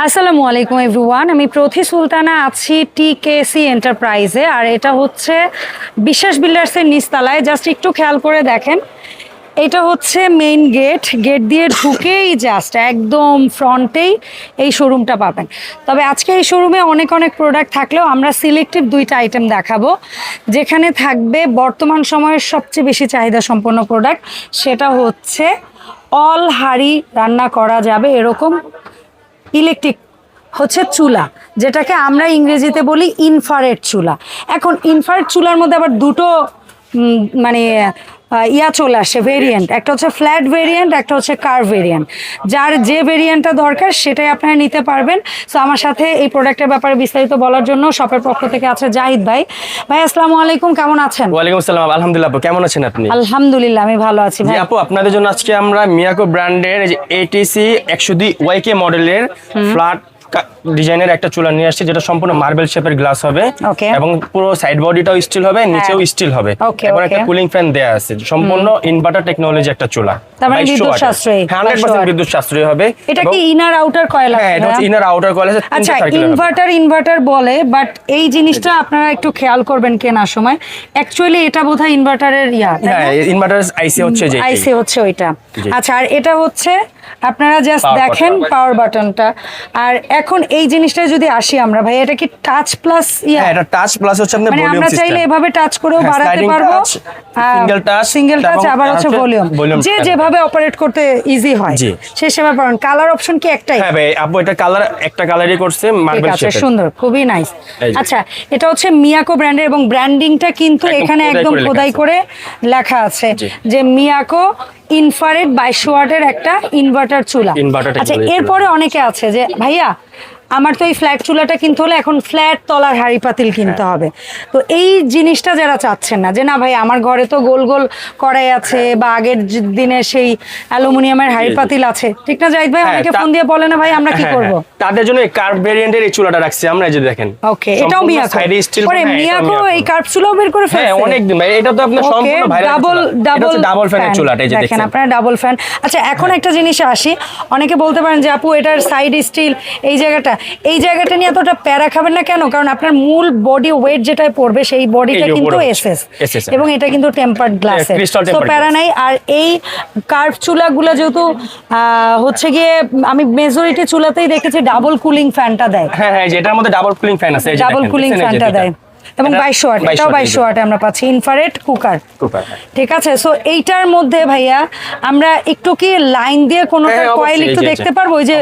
আসসালামু আলাইকুম এভরিওয়ান, আমি প্রথি সুলতানা আছি টিকেসি এন্টারপ্রাইজে। আর এটা হচ্ছে বিশ্বাস বিল্ডার্সের নিচতলায়। জাস্ট একটু খেয়াল করে দেখেন, এটা হচ্ছে মেইন গেট দিয়ে ঢুকেই জাস্ট একদম ফ্রন্টেই এই শোরুমটা পাবেন। তবে আজকে এই শোরুমে অনেক প্রোডাক্ট থাকলেও আমরা সিলেক্টিভ দুইটা আইটেম দেখাবো, যেখানে থাকবে বর্তমান সময়ের সবচেয়ে বেশি চাহিদা সম্পন্ন প্রোডাক্ট। সেটা হচ্ছে অল হাঁড়ি রান্না করা যাবে এরকম ইলেকট্রিক হচ্ছে চুলা, যেটাকে আমরা ইংরেজিতে বলি ইনফ্রারেড চুলা। এখন ইনফ্রারেড চুলার মধ্যে আবার দুটো মানে চলে আসে ভেরিয়েন্ট, একটা হচ্ছে ফ্ল্যাট ভেরিয়েন্ট, একটা হচ্ছে কার্ভ ভেরিয়েন্ট। যার যে ভেরিয়েন্টটা দরকার সেটাই আপনারা নিতে পারবেন। সো আমার সাথে এই প্রোডাক্টের ব্যাপারে বিস্তারিত বলার জন্য শপের পক্ষ থেকে আছে জাহিদ ভাই। ভাই আসসালামু আলাইকুম, কেমন আছেন? ওয়ালাইকুম আসসালাম, আলহামদুলিল্লাহ। আপু কেমন আছেন আপনি? আলহামদুলিল্লাহ আমি ভালো আছি ভাই। আপু আপনাদের জন্য আজকে আমরা মিয়াকো ব্র্যান্ডের এটিসি 102 ওয়াইকে মডেলের ফ্ল্যাট ডিজাইনের একটা চুলা নিয়ে আসছে, যেটা সম্পূর্ণ মার্বেল শেপের গ্লাস হবে এবং পুরো সাইড বডিটাও স্টিল হবে, নিচেও স্টিল হবে এবং একটা কুলিং ফ্যান দেয়া আছে। সম্পূর্ণ ইনভার্টার টেকনোলজি একটা চুলা, তার মানে বিদ্যুৎ সাশ্রয়ী, 100% বিদ্যুৎ সাশ্রয়ী হবে। এটা কি ইনার আউটার কয়েল আছে? হ্যাঁ, এটা হচ্ছে ইনার আউটার কয়েল আছে। আচ্ছা, ইনভার্টার বলে, বাট এই জিনিসটা আপনারা একটু খেয়াল করবেন কেনার সময়। অ্যাকচুয়ালি এটা বোধহয় ইনভার্টারের হ্যাঁ, ইনভার্টার আইসি হচ্ছে, যে আইসি হচ্ছে ওইটা। আচ্ছা, আর এটা হচ্ছে আপনারা জাস্ট দেখেন পাওয়ার বাটনটা। আর এখন এই জিনিসটা যদি আসি আমরা, ভাই এটা কি টাচ প্লাস? হ্যাঁ, এটা টাচ প্লাস হচ্ছে আপনাদের ভলিউম সিস্টেম। আমরা চাইলে এভাবে টাচ করেও বাড়াতে পারবো, সিঙ্গেল টাচ আবার হচ্ছে ভলিউম, যে যেভাবে অপারেট করতে ইজি হয় সে সেভাবে পারেন। কালার অপশন কি একটাই? হ্যাঁ ভাই, আপু এটা কালার একটা কালারই করছে, মার্বেল শেপের, সুন্দর, খুবই নাইস। আচ্ছা, এটা হচ্ছে মিয়াকো ব্র্যান্ডের এবং ব্র্যান্ডিংটা কিন্তু এখানে একদম খোদাই করে লেখা আছে যে মিয়াকো ইনফ্রারেড 22 ওয়াটের একটা ইনভার্টার চুলা। আচ্ছা, এরপরে অনেকে আছে যে ভাইয়া আমার তো এই ফ্ল্যাট চুলাটা কিনতে হলে এখন ফ্ল্যাট তলার হাঁড়ি পাতিল কিনতে হবে। তো এই জিনিসটা যারা চাচ্ছেন না, যে না ভাই আমার ঘরে তো গোল গোল কড়াই আছে বা আগের দিনের সেই অ্যালুমিনিয়ামের হাঁড়ি পাতিল আছে, ঠিক না জাহিদ ভাই? অনেকে ফোন দিয়ে বলে না ভাই আমরা কি করব, তাদের জন্য এই কার্ভ ভেরিয়েন্টের এই চুলাটা রাখছি আমরা। এই যে দেখেন, ওকে, এটাও মিয়াকো। পরে মিয়াকো এই কার্ভ চুলাও বের করে ফেলছে। হ্যাঁ, অনেক দিন ভাই, এটা তো আপনার সম্পূর্ণ ভাইরাল ডাবল ফ্যানের চুলাটা। এই যে দেখেন আপনারা ডাবল ফ্যান। আচ্ছা, এখন একটা জিনিসে আসি। অনেকে বলতে পারেন যে আপু এটার সাইড স্টিল, এই জায়গাটা নিয়ে এতটা প্যারা খাবেন না কেন? কারণ আপনার মূল বডি ওয়েট যেটাই পড়বে সেই বডিটা কিন্তু এসএস, এবং এটা কিন্তু টেম্পার্ড গ্লাসের, তো প্যারা নাই। আর এই কার্ভ চুলাগুলো যেহেতু হচ্ছে গিয়ে আমি মেজরিটি চুলাতেই দেখেছি ডাবল কুলিং ফ্যানটা দেয়। হ্যাঁ, যেটার মধ্যে ডাবল কুলিং ফ্যান আছে, ডাবল কুলিং ফ্যানটা দেয় এবং 22 ওয়াট, এটাও 22 ওয়াটে আমরা পাচ্ছি ইনফ্রারেড কুকার। ঠিক আছে, সো এইটার মধ্যে ভাইয়া আমরা একটু কি লাইন দিয়ে কোনোটা কয়েল একটু দেখতে পারবো? ওই যে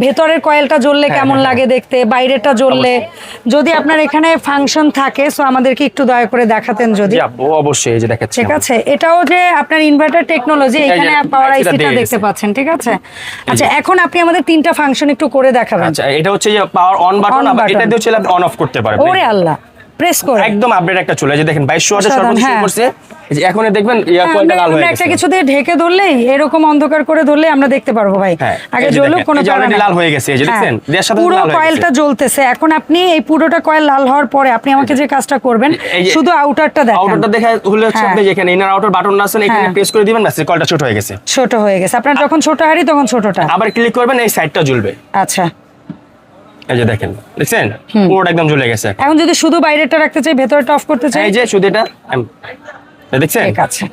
ভেতরের কয়েলটা জ্বললে কেমন লাগে দেখতে, বাইরেটা জ্বললে, যদি আপনার এখানে ফাংশন থাকে সো আমাদেরকে একটু দয়া করে দেখাতেন যদি। অবশ্যই, এই যে দেখাচ্ছি। ঠিক আছে, এটাও যে আপনার ইনভার্টার টেকনোলজি, এখানে পাওয়ার আইসিটা দেখতে পাচ্ছেন। ঠিক আছে, আচ্ছা এখন আপনি আমাদের তিনটা ফাংশন একটু করে দেখাবেন। আচ্ছা, এটা হচ্ছে যে পাওয়ার অন বাটন, আবার এটা দিয়ে হচ্ছে আপনি অন অফ করতে পারবেন। ওরে আল্লাহ, প্রেস করে একদম আপডেট একটা চলে। যে দেখেন 22 ওয়াটের সর্বোচ্চ শুরু করছে। এখন দেখবেন কয়েলটা লাল হয়ে গেছে। একটা কিছু দিয়ে ঢেকে ধরলেই, এরকম অন্ধকার করে ধরলে আমরা দেখতে পারবো ভাই। আগে জ্বলুক, কোনো কারণে লাল হয়ে গেছে। এই যে দেখেন, পুরো কয়েলটা জ্বলতেছে। এখন আপনি এই পুরোটা কয়েল লাল হওয়ার পরে আপনি আমাকে যে কাজটা করবেন, শুধু আউটারটা দেখেন। আউটারটা দেখা হলে হচ্ছে আপনি যেখানে ইনার আউটার বাটন আছে এখানে প্রেস করে দিবেন, না কয়েলটা ছোট হয়ে গেছে। ছোট হয়ে গেছে, আপনার যখন ছোট হাঁড়ি তখন ছোটটা আবার ক্লিক করবেন, এই সাইডটা জ্বলবে। আচ্ছা, এই যে দেখেন, দেখছেন পুরোটা একদম জ্বলে গেছে। এখন যদি শুধু বাইরেটা রাখতে চাই, ভেতরটা অফ করতে চাই, এই যে শুধু এটা দেখছেন। ঠিক আছে,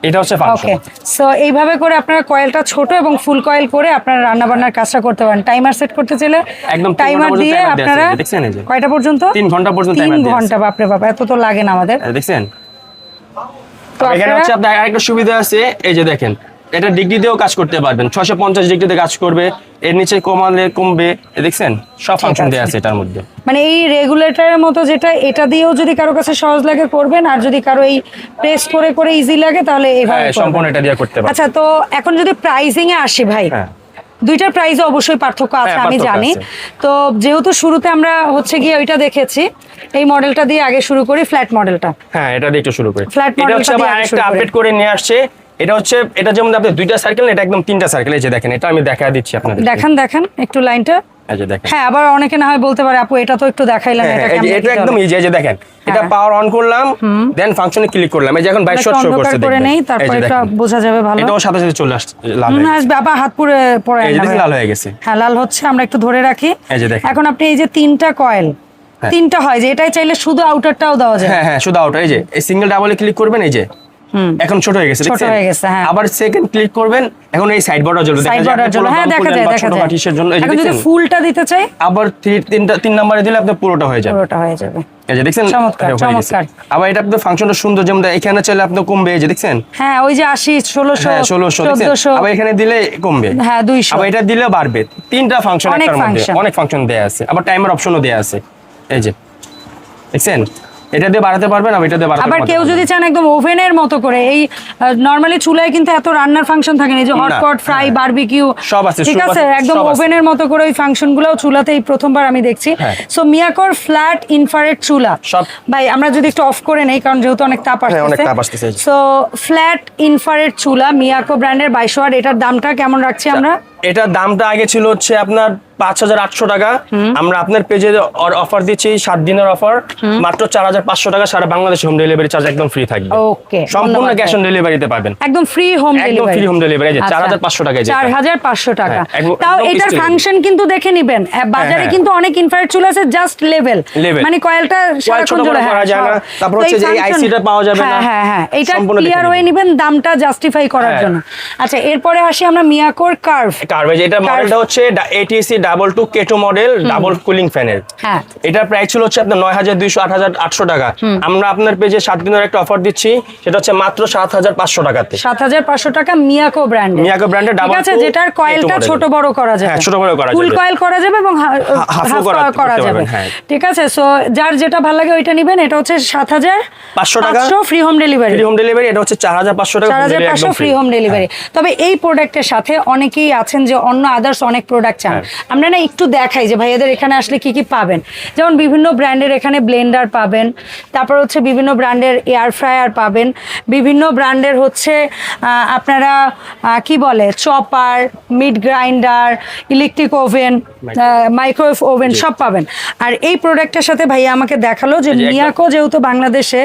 এটা হচ্ছে ফাংশন। ওকে, সো এইভাবে করে আপনারা কয়েলটা ছোট এবং ফুল কয়েল করে আপনারা রান্না বান্নার কাজটা করতে পারেন। টাইমার সেট করতে চাইলে একদম টাইমার দিয়ে আপনারা দেখছেন, এই যে কয়টা পর্যন্ত? 3 ঘন্টা পর্যন্ত টাইমার 3 ঘন্টা, বাপরে বাপ, এত তো লাগে না আমাদের। দেখছেন, তো এখানে হচ্ছে আপনার আরেকটা সুবিধা আছে। এই যে দেখেন, এটা ডিগ্রি দিয়েও কাজ করতে পারবেন, 650 ডিগ্রিতে কাজ করবে। এর নিচে কমালে কমবে, দেখছেন সব ফাংশন দেয়া আছে এটার মধ্যে। মানে এই রেগুলেটরের মতো যেটা, এটা দিয়েও যদি কারো কাছে সহজ লাগে করবেন, আর যদি কারো এই প্রেস করে করে ইজি লাগে তাহলে এইভাবে সম্পূর্ণ এটা দিয়ে করতে পারবেন। আচ্ছা, তো এখন যদি প্রাইসিং এ আসি ভাই, দুইটার প্রাইসে অবশ্যই পার্থক্য আছে, আমি জানি। তো যেহেতু শুরুতে আমরা হচ্ছে গিয়ে ওইটা দেখেছি, এই মডেলটা দিয়ে আগে শুরু করি, ফ্ল্যাট মডেলটা। হ্যাঁ, এটা দিয়ে একটু শুরু করি। ফ্ল্যাট মডেলটা দিয়ে আরেকটা আপডেট করে নিয়ে আসছে এটা হচ্ছে এটা যেমন আপনি দুইটা সার্কেল, এটা একদম তিনটা সার্কেল। এই যে দেখেন, এটা আমি দেখা দিচ্ছি আপনাদের। দেখেন একটু লাইনটা। এই যে দেখেন। হ্যাঁ, আবার অনেকে না হয় বলতে পারে আপু এটা তো একটু দেখাইলাম, এটা কেমন? এটা একদম ইজি। এই যে দেখেন, এটা পাওয়ার অন করলাম, দেন ফাংশনে ক্লিক করলাম। এই যে এখন 22 শো করছে, করে নেই, তারপর এটা বোঝা যাবে ভালো। এটাও সাথে সাথে চলে আসছে, লাল হয়ে গেছে। আসবে আবার হাত পুরো পড়ে এই যে লাল হয়ে গেছে। হ্যাঁ, লাল হচ্ছে, আমরা একটু ধরে রাখি। এই যে দেখেন, এখন আপনি এই যে তিনটা কয়েল, তিনটা হয় যে এটাই চাইলে শুধু আউটারটাও দেওয়া যায়। হ্যাঁ শুধু আউটার। এই যে এই সিঙ্গেল ডাবলে ক্লিক করবেন, এই যে এখন ছোট হয়ে গেছে, ছোট হয়ে গেছে। হ্যাঁ, আবার সেকেন্ড ক্লিক করবেন, এখন এই সাইড বর্ডার জ্বলবে, সাইড বর্ডার জ্বলবে। হ্যাঁ, দেখা যায়। এখন যদি ফুলটা দিতে চাই, আবার 3 নম্বরে দিলে আপনি পুরোটা হয়ে যাবে, এই যে দেখছেন। চমৎকার। আবার এটা আপনাদের ফাংশনটা সুন্দর, যেমন এখানে চাইলে আপনি কমবে, এই যে দেখছেন। হ্যাঁ, ওই যে 80 1600 1400 আবার এখানে দিলে কমবে। হ্যাঁ, 200 আবার এটা দিলে বাড়বে। তিনটা ফাংশন একটার মধ্যে, অনেক ফাংশন দেয়া আছে। আবার টাইমার অপশনও দেয়া আছে, এই যে দেখছেন। এটা দিয়ে বাড়াতে পারবেন, এটা দিয়ে বাড়াতে পারবেন। আবার কেউ যদি চান একদম ওভেনের মতো করে, এই নরমালি চুলায় কিন্তু এত রান্নার ফাংশন থাকে না, এই যে হটপট, ফ্রাই, বারবিকিউ সব আছে, ঠিক আছে, একদম ওভেনের মতো করে ওই ফাংশনগুলোও চুলাতেই প্রথমবার আমি দেখছি। সো মিয়াকোর ফ্ল্যাট ইনফ্রারেড চুলা, ভাই আমরা যদি একটু অফ করে নেই, কারণ যেহেতু অনেক তাপ আসছে। সো ফ্ল্যাট ইনফ্রারেড চুলা মিয়াকো ব্র্যান্ডের 22 ওয়াট, এটার দামটা কেমন রাখছি আমরা? এটার দামটা আগে ছিল হচ্ছে আপনার 5800 টাকা। আমরা আপনার পেজে অফার দিচ্ছি 7 দিনের অফার, মাত্র 4500 টাকা। সারা বাংলাদেশে হোম ডেলিভারি চার্জ একদম ফ্রি থাকবে। ওকে, সম্পূর্ণ ক্যাশ অন ডেলিভারিতে পাবেন, একদম ফ্রি হোম ডেলিভারি। একদম ফ্রি হোম ডেলিভারি। এই যে 4500 টাকা, 4500 টাকা। তাও এটার ফাংশন কিন্তু দেখে নেবেন, বাজারে কিন্তু অনেক ইনফ্রারেড চুলা আছে জাস্ট লেভেল, মানে কয়েলটা সারাক্ষণ জ্বলে করা যায় না। তারপর হচ্ছে যে এই আইসিটা পাওয়া যাবে না। হ্যাঁ, এটা ক্লিয়ার হয়ে নেবেন দামটা জাস্টিফাই করার জন্য। আচ্ছা, এরপরে আসি আমরা মিয়াকোর কার্ভ। এটা মডেলটা হচ্ছে ATC 22 কেটো মডেল, ডাবল কুলিং ফ্যানের। হ্যাঁ, এটার প্রাইস ছিল হচ্ছে আপনার 9200 8800 টাকা। আমরা আপনার পেজে 7 দিনের একটা অফার দিচ্ছি, সেটা হচ্ছে মাত্র 7500 টাকাতে। 7500 টাকা মিয়াকো ব্র্যান্ডের ডাবল, ঠিক আছে, যেটার কয়েলটা ছোট বড় করা যাবে। হ্যাঁ, ছোট বড় করা যাবে, ফুল কয়েল করা যাবে এবং হাফ করা যাবে। ঠিক আছে, সো যার যেটা ভালো লাগে ওইটা নেবেন। এটা হচ্ছে 7500 টাকা ফ্রি হোম ডেলিভারি। এটা হচ্ছে 4500 টাকা 4500 ফ্রি হোম ডেলিভারি। তবে এই প্রোডাক্টের সাথে অনেকেই আছেন যে অন্য আদার্স অনেক প্রোডাক্ট চান, আমরা না একটু দেখাই যে ভাইয়াদের এখানে আসলে কি কি পাবেন। যেমন বিভিন্ন ব্র্যান্ডের এখানে ব্লেন্ডার পাবেন, তারপর হচ্ছে বিভিন্ন ব্র্যান্ডের এয়ার ফ্রায়ার পাবেন, বিভিন্ন ব্র্যান্ডের হচ্ছে আপনারা কি বলে chopper, meat grinder, electric oven, microwave oven সব পাবেন। আর এই প্রোডাক্টের সাথে ভাইয়া আমাকে দেখালো যে মিয়াকো যেহেতু বাংলাদেশে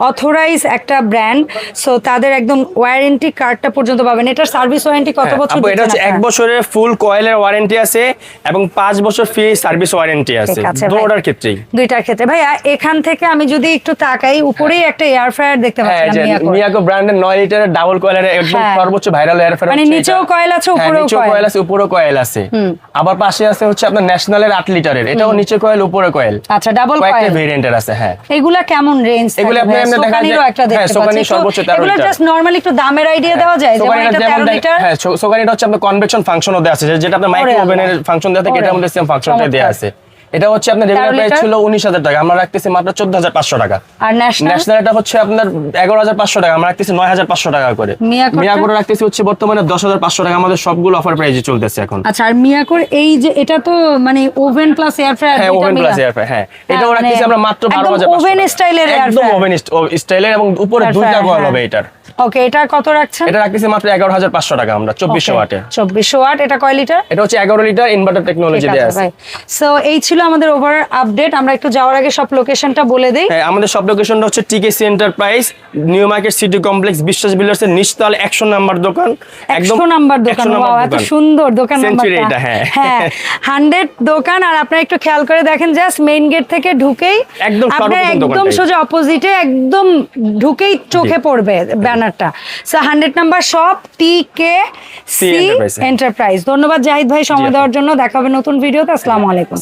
অথরাইজ একটা ব্র্যান্ড, সো তাদের একদম ওয়ারেন্টি কার্ডটা পর্যন্ত পাবেন। এটার সার্ভিস ওয়ারেন্টি কত বছর? এটা হচ্ছে 1 বছরের ফুল কয়েলের ওয়ারেন্টি আছে এবং 5 বছর ফ্রি সার্ভিস ওয়ারেন্টি আছে দুটোর ক্ষেত্রেই, দুইটার ক্ষেত্রে। ভাইয়া এখান থেকে আমি যদি একটু তাকাই, উপরেই একটা এয়ার ফ্রায়ার দেখতে পাচ্ছি মিয়াকো ব্র্যান্ডের 9 লিটারের ডাবল কয়েলের একদম সর্বোচ্চ ভাইরাল এয়ার ফ্রায়ার, মানে নিচেও কয়েল আছে উপরেও কয়েল আছে, উপরেও কয়েল আছে। আবার পাশে আছে হচ্ছে আপনার ন্যাশনালের 8 লিটারের, এটাও নিচে কয়েল উপরে কয়েল। আচ্ছা, ডাবল কয়েল কয়েকটা ভেরিয়েন্টের আছে। হ্যাঁ, এগুলা কেমন রেঞ্জ? এগুলা আপনি দেখা যায় একটা দেখতে পাচ্ছি, সর্বোচ্চ 13 এগুলা লিটার। জাস্ট নরমালি একটু দামের আইডিয়া দেওয়া যায়, যেমন এটা 13 লিটার। হ্যাঁ, সোগানিটা হচ্ছে আপনার কনভেকশন ফাংশনও দেয়া আছে, যেটা আপনার মাইক্রো ওভেনের ফাংশন দেয়া থাকে, এটার মধ্যে সেম ফাংশনটা দেয়া আছে। এটা হচ্ছে আপনার রেগুলার প্রাইস ছিল 19000 টাকা, আমরা রাখতেছি মাত্র 14500 টাকা। আর ন্যাশনালটা হচ্ছে আপনার 11500 টাকা, আমরা রাখতেছি 9500 টাকা করে। মিয়াকোর রাখতেছি হচ্ছে বর্তমানে 10500 টাকা, আমাদের সবগুলো অফার প্রাইসে চলতেছে এখন। আচ্ছা, আর মিয়াকোর এই যে এটা তো মানে ওভেন প্লাস এয়ার ফ্রায়ার, হ্যাঁ ওভেন প্লাস এয়ার ফ্রায়ার, হ্যাঁ এটাও রাখতেছি আমরা মাত্র 12500 ওভেন স্টাইলের এয়ার ফ্রায়ার, একদম ওভেন স্টাইলের, এবং উপরে দুইটা কয়েল হবে এটার। ওকে, এটা কত রাখছেন? এটা রাখতেছি মাত্র 11500 টাকা আমরা, 2400 ওয়াটে। 2400 ওয়াট, এটা কয় লিটার? এটা হচ্ছে 11 লিটার ইনভার্টার টেকনোলজি দেয়া আছে। সো এই ছিল আমাদের ওভার আপডেট। আমরা একটু যাওয়ার আগে সব লোকেশনটা বলে দেই। হ্যাঁ, আমাদের সব লোকেশনটা হচ্ছে TKC enterprise, new market city complex, Biswas builders এর নিচতলা 100 নাম্বার দোকান। একদম 100 নাম্বার দোকান, ওয়াও এত সুন্দর দোকান নাম্বারটা। হ্যাঁ 100 দোকান। আর আপনারা একটু খেয়াল করে দেখেন, জাস্ট মেইন গেট থেকে ঢুকেই আপনারা একদম সোজা অপোজিটে একদম ঢুকেই চোখে পড়বে ব্যানারটা। So 100 number shop TKC enterprise. ধন্যবাদ জাহিদ ভাই সময় দেওয়ার জন্য। দেখা হবে নতুন ভিডিওতে। আসসালামু আলাইকুম।